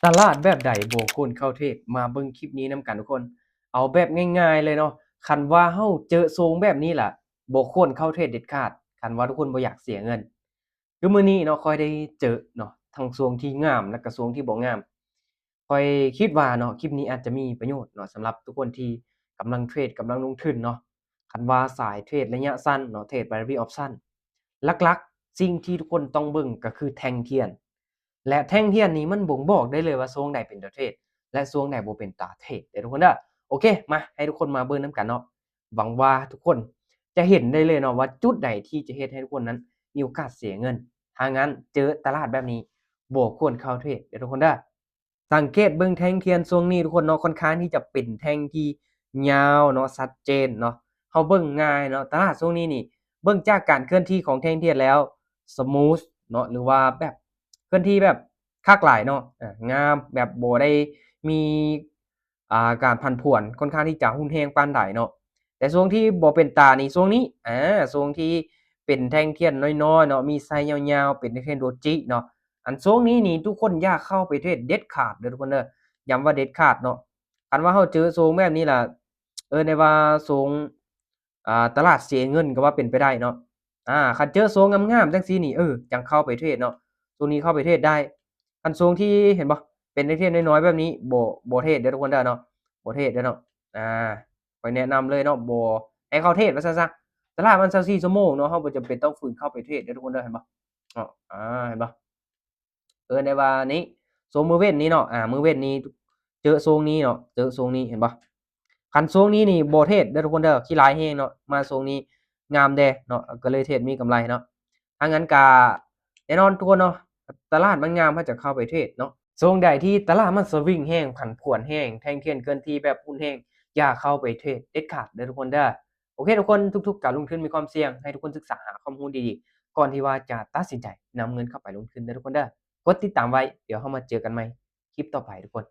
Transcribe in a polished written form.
ตลาดแบบใดบ่ควรเข้าเทรดมาเบิ่งคลิปนี้นำกันทุกคนเอาแบบง่ายๆเลยเนาะคันว่าเฮาเจอทรงแบบนี้ล่ะบ่ควรเข้าเทรดเด็ดขาดคันว่าทุกคนบ่อยากเสียเงินคือมื้อนี้เนาะข้อยได้เจอเนาะทั้งทรงที่งามและก็ทรงที่บ่งามข้อยคิดว่าเนาะคลิปนี้อาจจะมีประโยชน์เนาะสำหรับทุกคนที่กำลังเทรดกำลังลงทุนเนาะคันว่าสายเทรดระยะสั้นเนาะเทรด Binary Option หลักๆสิ่งที่ทุกคนต้องเบิ่งก็คือแท่งเทียน และแท่งเทียนนี้มันบ่งบอกได้เลยว่าทรงใดเป็นตาเทรดและทรงใดบ่เป็นตาเทรดเด้อทุกคนเด้อโอเคมาให้ทุกคนมาเบิ่งนำกันเนาะหวังว่าทุกคนจะเห็นได้เลยเนาะว่าจุดใดที่จะเฮ็ดให้ทุกคนนั้นมีโอกาสเสียเงินถ้างั้นเจอตลาดแบบนี้บ่ควรเข้าเทรดเด้อทุกคนเด้อสังเกตเบิ่งแท่งเทียนทรงนี้ทุกคนเนาะค่อนข้างที่จะเป็นแท่งที่ยาวเนาะชัดเจนเนาะเฮาเบิ่งง่ายเนาะตลาดทรงนี้นี่เบิ่งจากการเคลื่อนที่ของแท่งเทียนแล้วสมูทเนาะหรือว่าแบบเคลื่อนที่แบบคักหลายเนาะงามแบบบ่ได้มีการผันผวนค่อนข้างที่จะรุนแรงปานใดเนาะแต่ทรงที่บ่เป็นตานี่ทรงนี้ทรงที่เป็นแท่งเทียนน้อยๆเนาะมีไซยาวๆเป็นแท่งเทียนโดจิเนาะอันทรงนี้นี่ทุกคนอย่าเข้าไปเทรดเด็ดขาดเด้อทุกคนเด้อย้ำว่าเด็ดขาดเนาะคันว่าเฮาเจอทรงแบบนี้ล่ะได้ว่าทรงตลาดเสียเงินก็ว่าเป็นไปได้เนาะคันเจอทรงงามๆจังซี่นี่จังเข้าไปเทรดเนาะทรงนี้เข้าไปเทรดได้คันทรงที่เห็นบ่เป็นแท่งเทียนน้อยๆแบบนี้บ่เทรดเด้อทุกคนเด้อเนาะบ่เทรดเด้อเนาะอาข้อยแนะนำเลยเนาะบ่ให้เข้าเทรดว่าซั่นซะตลาดมัน24ชั่วโมงเนาะเฮาบ่จำเป็นต้องฝืนเข้าไปเทรดเด้อทุกคนเด้อเห็นบ่อ้อเห็นบ่ ในว่านี้ทรงมื้อเว้นนี้เนาะมื้อเว้นนี้เจอทรงนี้เนาะเจอทรงนี้เห็นบ่คันทรงนี้นี่บ่เทรดเด้อทุกคนเด้อขี้ร้ายแรงเนาะมาทรงนี้งามแด่เนาะก็เลยเทรดมีกำไรเนาะถ้างั้นก็แน่นอนทุกคนเนาะตลาดมันงามเราจะเข้าไปเทรดเนาะทรงใดที่ตลาดมันสวิงแรงผันผวนแรงแท่งเทียนเคลื่อนที่แบบหุ้นแรงอย่าเข้าไปเทรดเด็ดขาดเด้อทุกคนเด้อโอเคทุกคนทุกๆการลงทุนมีความเสี่ยงให้ทุกคนศึกษาหาข้อมูลดีๆก่อนที่ว่าจะตัดสินใจนำเงินเข้าไปลงทุนเด้อทุกคนเด้อ กดติดตามไว้ เดี๋ยวเรามาเจอกันใหม่คลิปต่อไปทุกคน